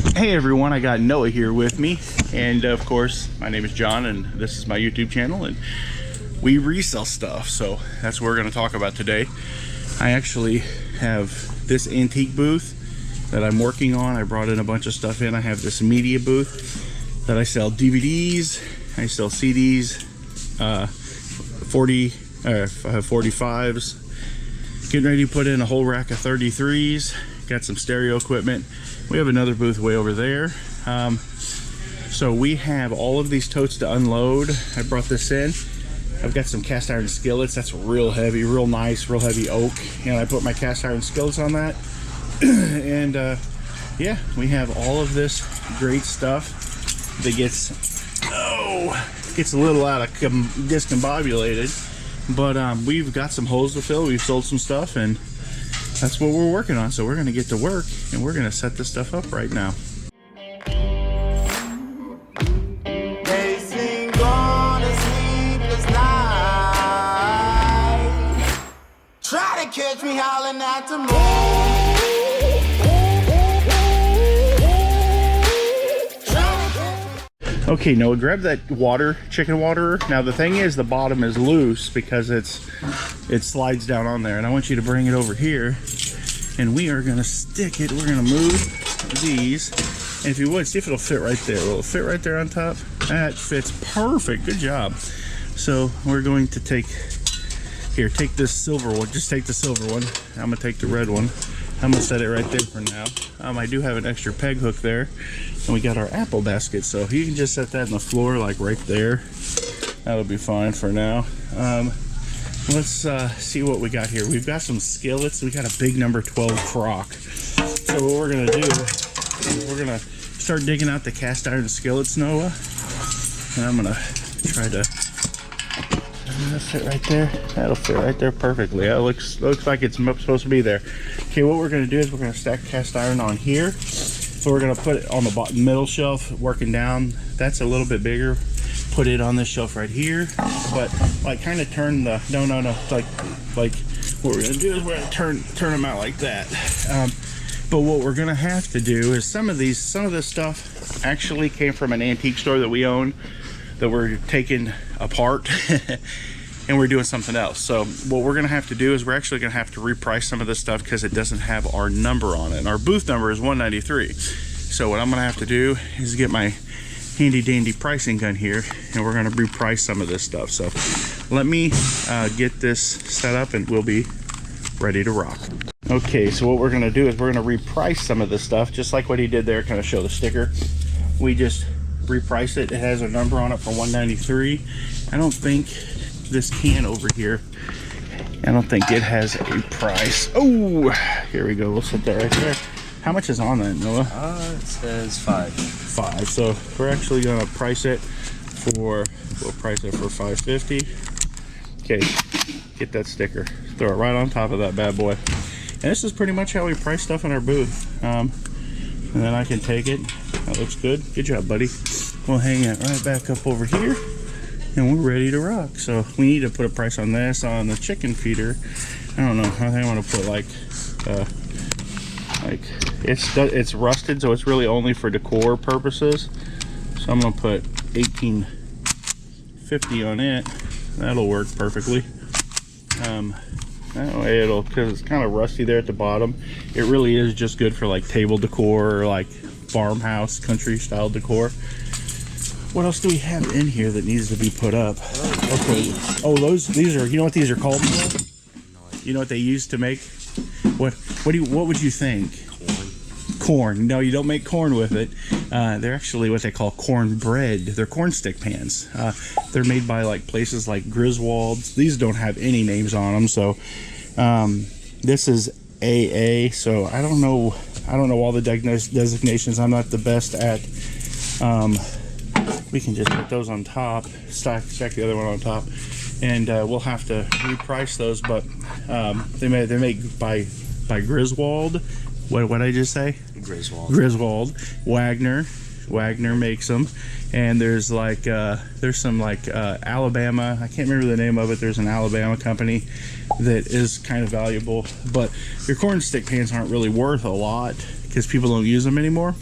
Hey everyone, I got Noah here with me, and of course my name is John and this is my YouTube channel, and we resell stuff, so that's what we're going to talk about today. I actually have this antique booth that I'm working on. I brought in a bunch of stuff in. I have this media booth that I sell DVDs, I sell CDs, 45s, getting ready to put in a whole rack of 33s, got some stereo equipment. We have another booth way over there. So we have all of these totes to unload. I brought this in. I've got some cast iron skillets. That's real heavy, real nice, real heavy oak. And I put my cast iron skillets on that. And yeah, we have all of this great stuff that gets a little out of discombobulated. But we've got some holes to fill. We've sold some stuff, and that's what we're working on. So we're gonna get to work and we're gonna set this stuff up right now. Try to catch me howling at the moon. Okay, Noah, grab that chicken waterer. Now the thing is, the bottom is loose because it slides down on there, and I want you to bring it over here, and we are gonna stick it. We're gonna move these, and if you would, see if it'll fit right there. Will it fit right there on top? That fits perfect. Good job. So we're going to take this silver one. Just take the silver one. I'm gonna take the red one. I'm gonna set it right there for now. I do have an extra peg hook there, and we got our apple basket, so you can just set that in the floor like right there. That'll be fine for now. Let's see what we got here. We've got some skillets. We got a big number 12 crock. So what we're gonna do is we're gonna start digging out the cast iron skillets, Noah, and I'm gonna try to fit right there. That'll fit right there perfectly. That looks like it's supposed to be there. Okay, what we're going to do is we're going to stack cast iron on here. So we're going to put it on the bottom middle shelf, working down. That's a little bit bigger. Put it on this shelf right here, but like kind of turn the like what we're going to do is we're going to turn them out like that. But what we're going to have to do is some of this stuff actually came from an antique store that we own that we're taking apart and we're doing something else. So what we're gonna have to do is we're actually gonna have to reprice some of this stuff because it doesn't have our number on it. And our booth number is 193. So what I'm gonna have to do is get my handy dandy pricing gun here, and we're gonna reprice some of this stuff. So let me get this set up and we'll be ready to rock. Okay, so what we're gonna do is we're gonna reprice some of this stuff, just like what he did there, kind of show the sticker. We just reprice it. It has a number on it for 193. I don't think this can over here, I don't think it has a price. Oh, here we go. We'll set that right there. How much is on that, Noah? It says 5. So we're actually gonna price it for, we'll price it for $5.50. Okay, get that sticker, throw it right on top of that bad boy. And this is pretty much how we price stuff in our booth. And then I can take it. That looks good. Good job, buddy. We'll hang it right back up over here, and we're ready to rock. So we need to put a price on this, on the chicken feeder. I don't know. I think I want to put like it's rusted, so it's really only for decor purposes. So I'm gonna put $18.50 on it. That'll work perfectly. That way it'll, because it's kind of rusty there at the bottom. It really is just good for like table decor or like farmhouse country style decor. What else do we have in here that needs to be put up? Okay. Oh, these are, you know what these are called? You know what they use to make? What would you think? Corn. No, you don't make corn with it. They're actually what they call corn bread. They're corn stick pans. They're made by like places like Griswold's. These don't have any names on them. So this is AA. So I don't know all the designations. I'm not the best at. We can just put those on top, stack the other one on top, and we'll have to reprice those. But they make by Griswold. What did I just say? Griswold. Wagner makes them, and there's some Alabama. I can't remember the name of it. There's an Alabama company that is kind of valuable, but your corn stick pans aren't really worth a lot because people don't use them anymore.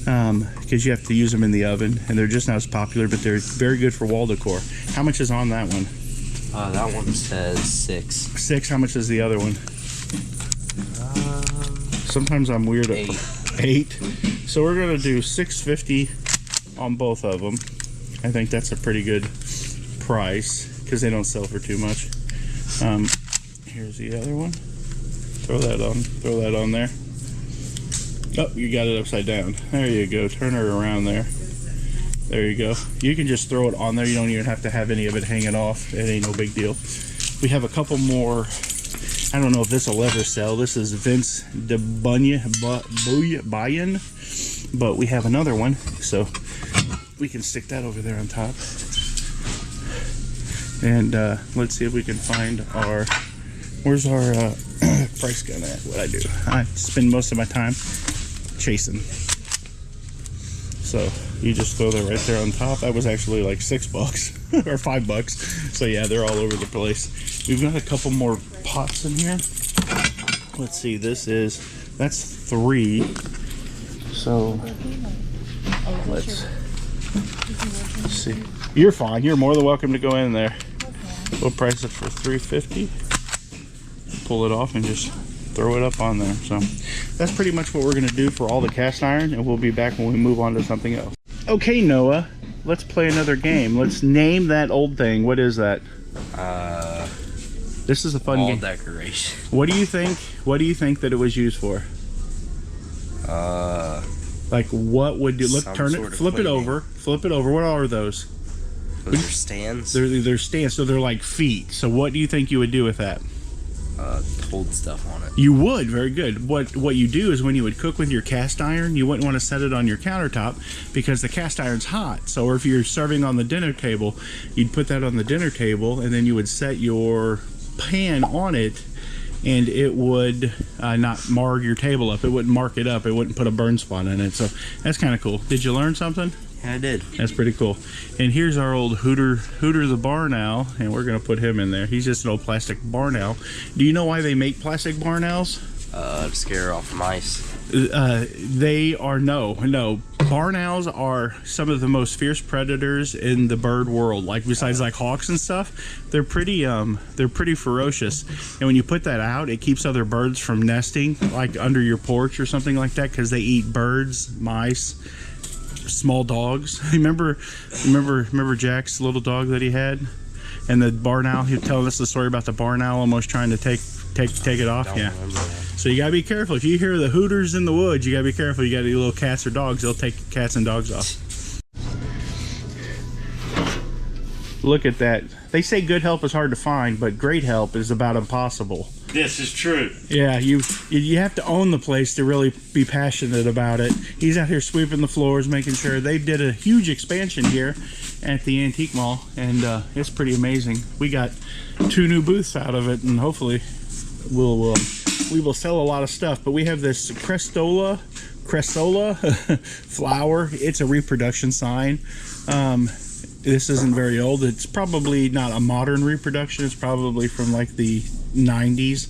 because you have to use them in the oven, and they're just not as popular, but they're very good for wall decor. How much is on that one? That one says 6. 6. How much is the other one? Sometimes I'm weird. 8. 8. So we're gonna do $6.50 on both of them. I think that's a pretty good price because they don't sell for too much. Here's the other one. Throw that on there. Oh, you got it upside down. There you go. Turn her around there. There you go. You can just throw it on there. You don't even have to have any of it hanging off. It ain't no big deal. We have a couple more. I don't know if this will ever sell. This is Vince de Buyan, but we have another one, so we can stick that over there on top. And let's see if we can find our. Where's our price gun at? What I do? I spend most of my time chasing. So you just throw that right there on top. That was actually like $6 or $5. So yeah, they're all over the place. We've got a couple more pots in here. Let's see. That's 3. So let's see. You're fine. You're more than welcome to go in there. We'll price it for $3.50. Pull it off and just throw it up on there. So that's pretty much what we're going to do for all the cast iron, and we'll be back when we move on to something else. Okay, Noah, let's play another game. Let's name that old thing. What is that? This is a fun game. Wall decoration. What do you think? What do you think that it was used for? Like what would you look? Turn it. Flip it over. Flip it over. What are those? Those are stands. They're stands, so they're like feet. So what do you think you would do with that? Hold stuff on it. You would. Very good. What you do is when you would cook with your cast iron, you wouldn't want to set it on your countertop because the cast iron's hot. So or if you're serving on the dinner table, you'd put that on the dinner table, and then you would set your pan on it, and it would not mar your table up. It wouldn't mark it up. It wouldn't put a burn spot in it. So that's kind of cool. Did you learn something? Yeah, I did. That's pretty cool. And here's our old Hooter the barn owl, and we're gonna put him in there. He's just an old plastic barn owl. Do you know why they make plastic barn owls? To scare off mice. They are no. Barn owls are some of the most fierce predators in the bird world. Like besides like hawks and stuff, they're pretty ferocious. And when you put that out, it keeps other birds from nesting, like under your porch or something like that, because they eat birds, mice, small dogs. Remember Jack's little dog that he had, and the barn owl. He was telling us the story about the barn owl almost trying to take it off. Yeah. So you gotta be careful. If you hear the hooters in the woods, you gotta be careful. You got any little cats or dogs, they'll take cats and dogs off. Look at that. They say good help is hard to find, but great help is about impossible. This is true. Yeah, you have to own the place to really be passionate about it. He's out here sweeping the floors, making sure. They did a huge expansion here at the Antique Mall, and it's pretty amazing. We got 2 new booths out of it, and hopefully we will sell a lot of stuff. But we have this Crestola flower. It's a reproduction sign. This isn't very old. It's probably not a modern reproduction. It's probably from like the 90s.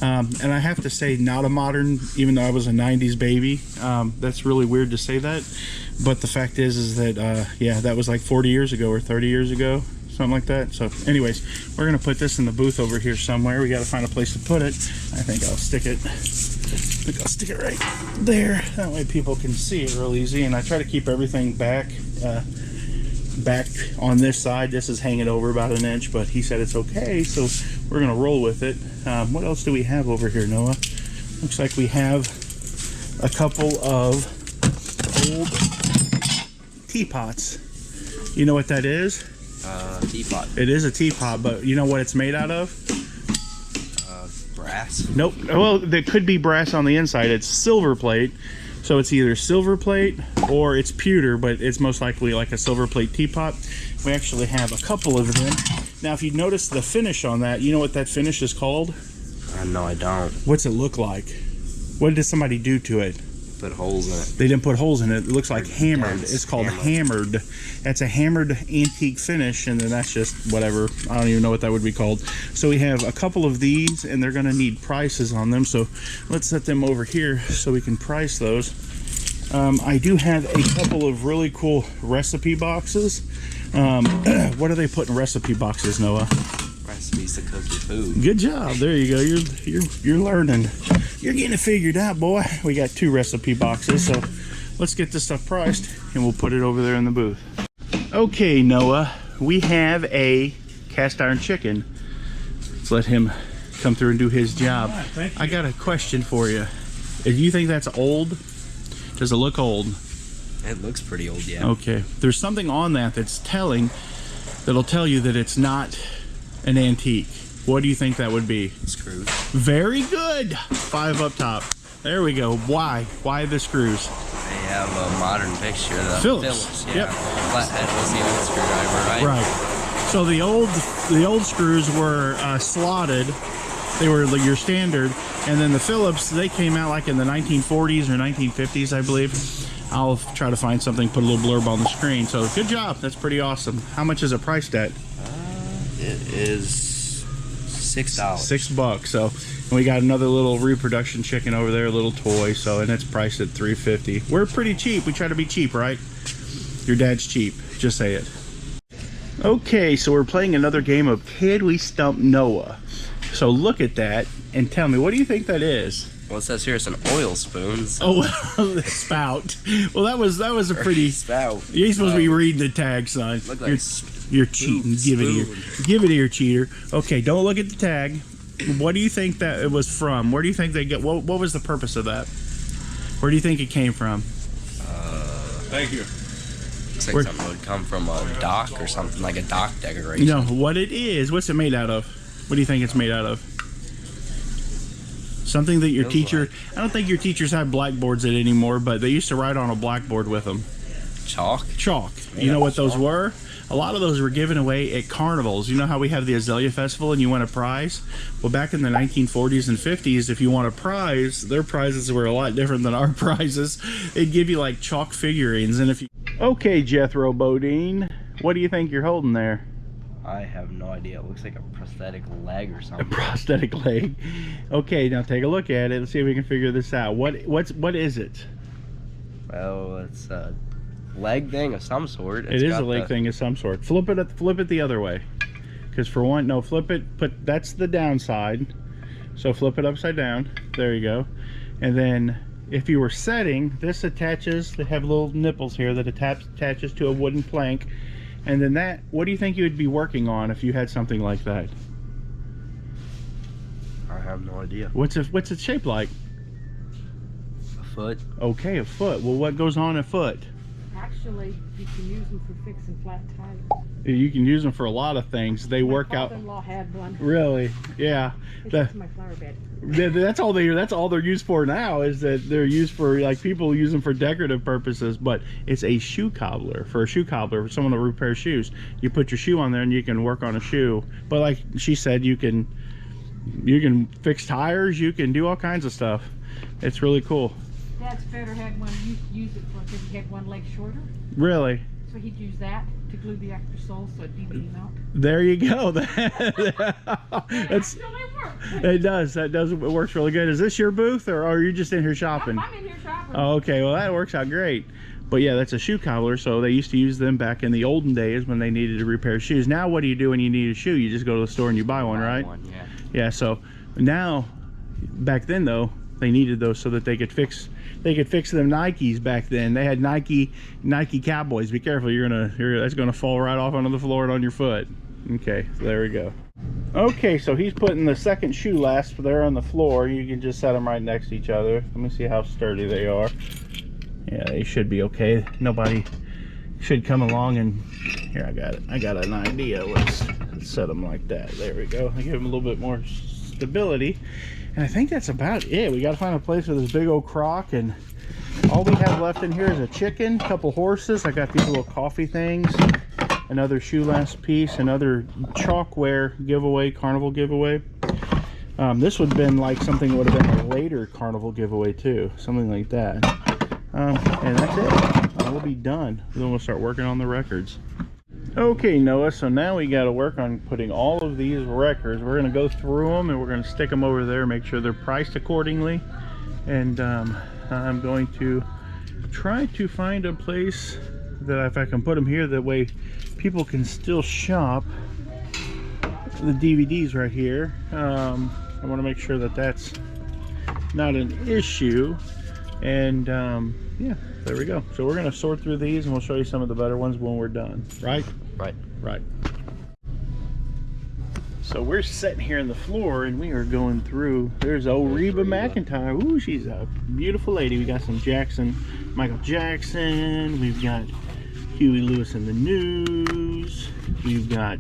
And I have to say not a modern, even though I was a 90s baby. That's really weird to say that. But the fact is that, yeah, that was like 40 years ago or 30 years ago, something like that. So anyways, we're going to put this in the booth over here somewhere. We got to find a place to put it. I think I'll stick it right there. That way people can see it real easy. And I try to keep everything back on this side. This is hanging over about 1 inch, but he said it's okay, so we're gonna roll with it. What else do we have over here, Noah? Looks like we have a couple of old teapots. You know what that is? Teapot. It is a teapot, but you know what it's made out of? Brass. Nope. Well, there could be brass on the inside. It's silver plate. So it's either silver plate or it's pewter, but it's most likely like a silver plate teapot. We actually have a couple of them. Now, if you notice the finish on that, you know what that finish is called? No, I don't. What's it look like? What did somebody do to it? Put holes in it. They didn't put holes in it. It looks like hammered. It's called hammered. That's a hammered antique finish, and then that's just whatever. I don't even know what that would be called. So we have a couple of these, and they're going to need prices on them. So let's set them over here so we can price those. I do have a couple of really cool recipe boxes. What do they put in recipe boxes, Noah? Recipes to cook your food. Good job. There you go. You're learning. You're getting it figured out, boy. We got 2 recipe boxes, so let's get this stuff priced and we'll put it over there in the booth. Okay, Noah, we have a cast iron chicken. Let's let him come through and do his job. I got a question for you. Do you think that's old? Does it look old? It looks pretty old, yeah. Okay. There's something on that'll tell you that it's not an antique. What do you think that would be? Screws. Very good. 5 up top. There we go. Why? Why the screws? They have a modern fixture. The Phillips. Yeah. Yep. Flathead was the old screwdriver, right? Right. So the old screws were slotted. They were like your standard, and then the Phillips, they came out like in the 1940s or 1950s, I believe. I'll try to find something, put a little blurb on the screen. So good job. That's pretty awesome. How much is it priced at? It is $6. $6. So and we got another little reproduction chicken over there, a little toy. So and it's priced at $3.50. We're pretty cheap. We try to be cheap, right? Your dad's cheap. Just say it. Okay, so we're playing another game of Can We Stump Noah? So look at that and tell me, what do you think that is? Well, it says here it's an oil spoon. So. Oh, spout. Well, that was a pretty spout. You're supposed to be reading the tag, son. Look like you're cheating. Give it here. Give it here, cheater. Okay, don't look at the tag. What do you think that it was from? Where do you think they get? What was the purpose of that? Where do you think it came from? Thank you. Looks like something would come from a dock or something, like a dock decoration. No, what it is? What's it made out of? What do you think it's made out of? Something that your teacher... Like. I don't think your teachers have blackboards it anymore, but they used to write on a blackboard with them. Chalk? Chalk. You know what those were? A lot of those were given away at carnivals. You know how we have the Azalea Festival and you win a prize? Well, back in the 1940s and 50s, if you won a prize, their prizes were a lot different than our prizes. They'd give you like chalk figurines. And if you... Okay, Jethro Bodine, what do you think you're holding there? I have no idea. It looks like a prosthetic leg or something. A prosthetic leg. Okay, now take a look at it. Let's see if we can figure this out. What is it? Well, it's a leg thing of some sort. It is a leg thing of some sort. Flip it the other way. Because for one, no, flip it. That's the downside. So flip it upside down. There you go. And then if you were setting, this attaches. They have little nipples here that attaches to a wooden plank. And then that, what do you think you would be working on if you had something like that? I have no idea. What's it shaped like? A foot. Okay, a foot. Well, what goes on a foot? Actually, you can use them for fixing flat tires. You can use them for a lot of things. They work out. My father-in-law had one. Really? Yeah. It's my flower bed. That's all they're used for now, is that they're used for, like, people use them for decorative purposes, but it's a shoe cobbler, for someone to repair shoes. You put your shoe on there and you can work on a shoe. But like she said, you can fix tires, you can do all kinds of stuff. It's really cool. Dad's better had one. He used it for because he had one leg shorter. Really? So he'd use that to glue the extra sole so it'd even him out. There you go. It does. It works really good. Is this your booth, or are you just in here shopping? I'm in here shopping. Oh, okay. Well, that works out great. But yeah, that's a shoe cobbler. So they used to use them back in the olden days when they needed to repair shoes. Now, what do you do when you need a shoe? You just go to the store and you buy one, right? Yeah. Yeah. So now, back then though, they needed those so that they could fix them Nikes back then. They had Nike Cowboys. Be careful, that's gonna fall right off onto the floor and on your foot. Okay, so there we go. Okay, so he's putting the second shoe last there on the floor. You can just set them right next to each other. Let me see how sturdy they are. Yeah, they should be okay. Nobody should come along and here, I got it. I got an idea. Let's set them like that. There we go. I give them a little bit more stability. And I think that's about it. We got to find a place for this big old crock, and all we have left in here is a chicken, a couple horses. I got these little coffee things, another shoe last piece, another chalkware giveaway, carnival giveaway. This would have been like something that would have been a later carnival giveaway too, something like that. And that's it. We'll be done. Then we'll start working on the records. Okay, Noah, so now we got to work on putting all of these records. We're going to go through them and we're going to stick them over there, make sure they're priced accordingly. And I'm going to try to find a place that if I can put them here, that way people can still shop the DVDs right here. I want to make sure that that's not an issue. And yeah, there we go. So we're going to sort through these and we'll show you some of the better ones when we're done. Right? Right. So we're sitting here on the floor and we are going through. There's old Reba McEntire. Ooh, she's a beautiful lady. We got some Michael Jackson. We've got Huey Lewis and the News. We've got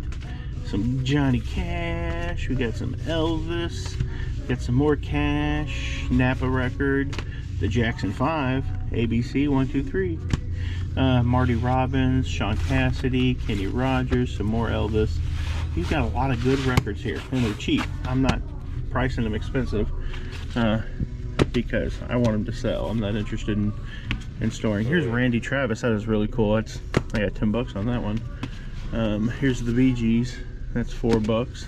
some Johnny Cash. We got some Elvis. Got some more Cash. Napa record. The Jackson 5. ABC 1, 2, 3. Marty Robbins. Sean Cassidy. Kenny Rogers. Some more Elvis. He's got a lot of good records here, and they're cheap. I'm not pricing them expensive because I want them to sell. I'm not interested in storing. Here's Randy Travis. That is really cool. I got $10 on that one. Here's the Bee Gees. That's $4.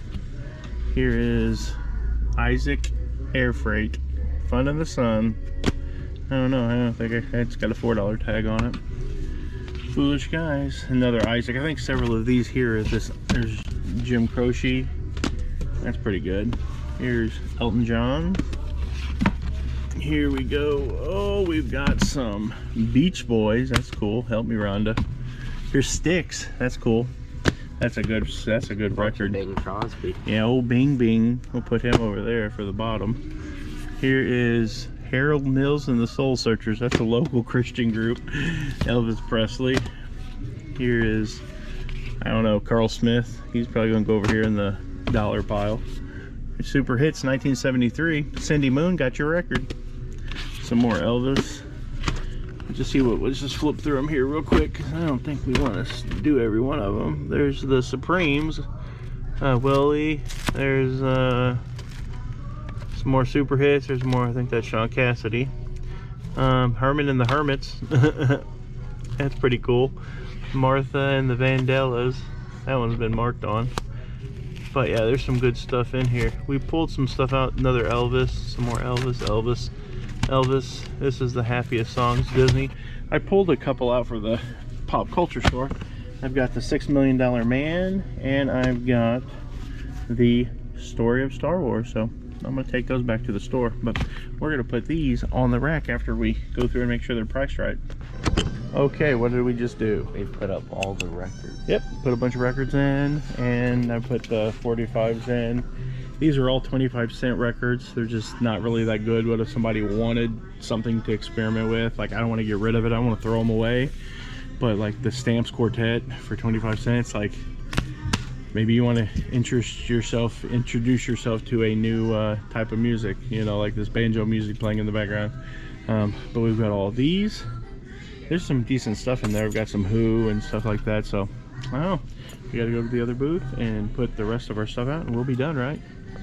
Here is Isaac Air Freight. Fun in the Sun. I don't know. I don't think it's got a $4 tag on it. Foolish Guys. Another Isaac. I think several of these here is this. There's Jim Croce. That's pretty good. Here's Elton John. Here we go. Oh, we've got some Beach Boys. That's cool. Help me, Rhonda. Here's Styx. That's cool. That's a good record. Bing Crosby. Yeah, old Bing Bing. We'll put him over there for the bottom. Here is Harold Mills and the Soul Searchers. That's a local Christian group. Elvis Presley. Here is, I don't know, Carl Smith. He's probably going to go over here in the dollar pile. Super Hits 1973. Cindy Moon, got your record. Some more Elvis. Let's just flip through them here real quick, because I don't think we want to do every one of them. There's the Supremes. Willie. There's some more Super Hits. There's more, I think that's Sean Cassidy. Herman and the Hermits. That's pretty cool. Martha and the Vandellas. That one's been marked on. But yeah, there's some good stuff in here. We pulled some stuff out. Another Elvis. Some more Elvis. This is the Happiest Songs, Disney. I pulled a couple out for the pop culture store. I've got the $6 Million Man, and I've got the Story of Star Wars. So I'm going to take those back to the store. But we're going to put these on the rack after we go through and make sure they're priced right. Okay, what did we just do? We put up all the records. Yep, put a bunch of records in, and I put the 45s in. These are all 25-cent records. They're just not really that good. What if somebody wanted something to experiment with? Like, I don't want to get rid of it. I want to throw them away. But like the Stamps Quartet for 25 cents, like maybe you want to introduce yourself to a new type of music, you know, like this banjo music playing in the background. But we've got all these. There's some decent stuff in there. We've got some Who and stuff like that. So, I don't know. We got to go to the other booth and put the rest of our stuff out, and we'll be done, right?